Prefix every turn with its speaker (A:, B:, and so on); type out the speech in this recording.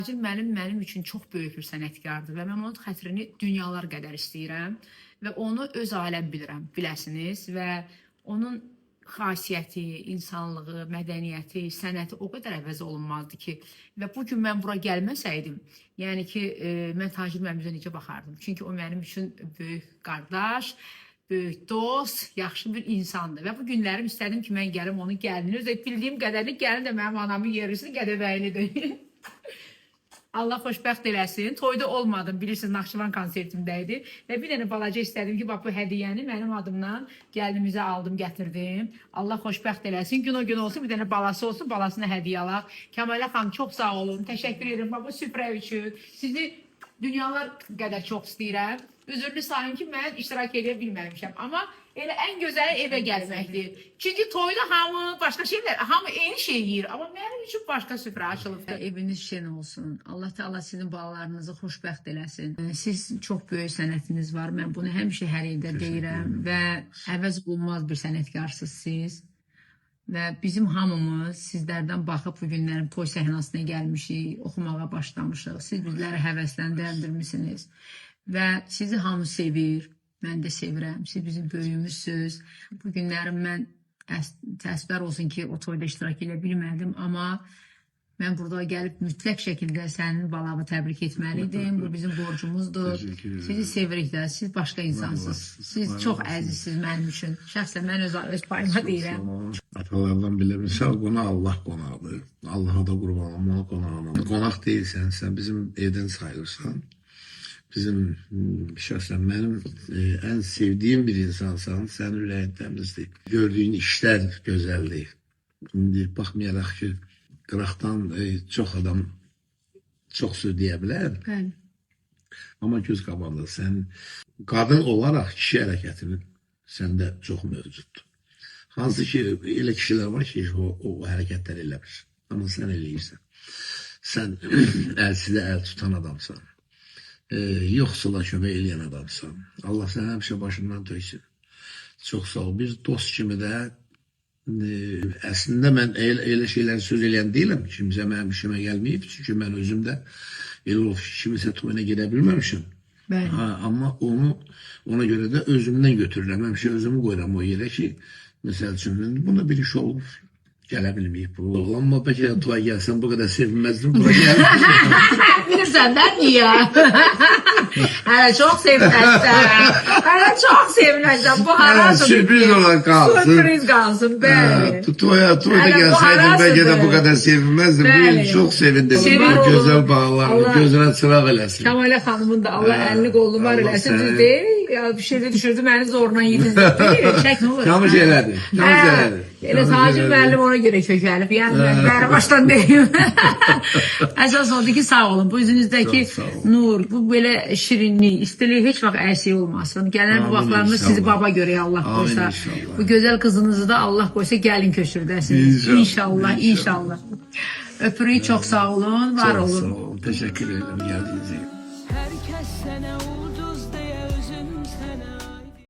A: Mənim üçün çox böyük bir sənətkardır və mən onun xətrini dünyalar qədər istəyirəm və onu öz aləm bilirəm, biləsiniz və onun xasiyyəti, insanlığı, mədəniyyəti, sənəti o qədər əvəz olunmazdı ki və bugün mən bura gəlməsəydim, yəni ki, mən Tacir müəllimə necə baxardım? Çünki o mənim üçün böyük qardaş, böyük dost, yaxşı bir insandır və bu günlərim istədim ki, mən gəlim onun gəlini, özə bildiyim qədərini gəlin də mənim anamın yerisini Qədəbəylidir. Allah xoşbəxt eləsin. Toyda olmadım, bilirsiniz, Naxçıvan konsertimdəydi və bir dənə balaca istədim ki, bax bu hədiyyəni mənim adımdan gəlinimizə aldım, gətirdim. Allah xoşbəxt eləsin. Gün o gün olsun, bir dənə balası olsun, balasına hədiyyə alaq. Kəmalə xanım, çox sağ olun. Təşəkkür edirəm bu süfrə üçün. Sizi dünyalar qədər çox istəyirəm. Üzürlü sayın ki, mən iştirak edə bilməmişəm. Amma elə ən gözəli evə gəlməkdir. Çünki toyda hamı, başqa şeylər, hamı eyni şey yeyir. Amma mənim üçün başqa süfrə açılıbdır. Eviniz şen olsun. Allah Teala sizin balalarınızı xoşbəxt eləsin. Siz çox böyük sənətiniz var. Mən bunu həmişə hər yerdə deyirəm və əvəz olunmaz bir sənətkarsınız siz. Və bizim hamımız sizlərdən baxıb bu günlərin toy səhnasına gəlmişik, oxumağa başlamışıq. Siz bizləri həvəsləndirmisiniz. Və sizi hamı sevir, mən də sevirəm. Siz bizim böyüyümüzsünüz. Bu günlərim mən təəssüflər olsun ki, o toyda iştirak edə bilmədim, amma mən burada gəlib mütləq şəkildə sənin balamı təbrik etməliydim. Bu bizim borcumuzdur. Sizi sevirik də, siz başqa insansınız. Siz çox əzizsiniz mənim üçün. Şəxsən mən öz payıma deyirəm.
B: Atalardan belə misal qonaq Allah qonaqdır. Allah'a da qurban olmaq qonağına. Qonaq deyilsən, sən bizim evdən sayılırsan. Bizim şəxsən mənim ən sevdiyim bir insansan, sənin ürəyin təmizdir. Gördüyün işlər gözəldir. İndi baxmayaraq ki, qıraqdan çox adam çox söz deyə bilər.
A: Bəli.
B: Amma göz qabağında sən qadın olaraq kişi hərəkətinin səndə çox mövcuddur. Hansı ki, elə kişilər var ki, o hərəkətlər eləmir. Amma sən eləyirsən. Sən əlsidə əl tutan adamsan. Yoxsula kömək eləyən adamsan. Allah səni həmişə başından döysün. Çox sağ ol. Bir dost kimi də əslində mən elə şeyləri söz eləyən deyiləm. Kimsə mənim işimə gəlməyib. Çünki mən özüm də elə olub kimisə toyuna gedə bilməmişim. Amma ona görə də özümdən götürürəm. Həmişə özümü qoyuram o yerə ki, məsəl üçün, bunda bir iş olub. Gələ bilməyib bu. Amma bəlkə də toya gəlsən bu qədər sevinməzdim. Bura gəlməyib.
A: Bilirsən də niyə? Hələ çox sevinəcəm. Hələ çox sevinəcəm. Bu harası
B: sürpriz olarak qalsın.
A: Sürpriz qalsın, bəli.
B: Toya gəlsəydim bəlkə də bu qədər sevinməzdim. Bugün çox sevindim. Bu gözəl bağlarını gözünə çıraq eləsin.
A: Kəmalə xanımın da Allah əlini qolunu var eləsin. Düz deyil. Ya bir şey de düşürdü məni zorla yediniz. Çək nə olur?
B: Kamış elədi.
A: Elə Tacir müəllim ona görə kökəlib. Yəni mən başdan deyim. Əsas odur ki, sağ olun. Bu üzünüzdəki nur, bu belə şirinlik, istilik heç vaxt əksik olmasın. Gələn bu vaxtlarımız sizi baba görək Allah qoysa. Bu gözəl qızınızı da Allah qoysa gəlin köçürdəsiniz. İnşallah, inşallah. Öpürük, çox sağ olun, var olun.
B: Teşekkür ederim geldiğiniz için.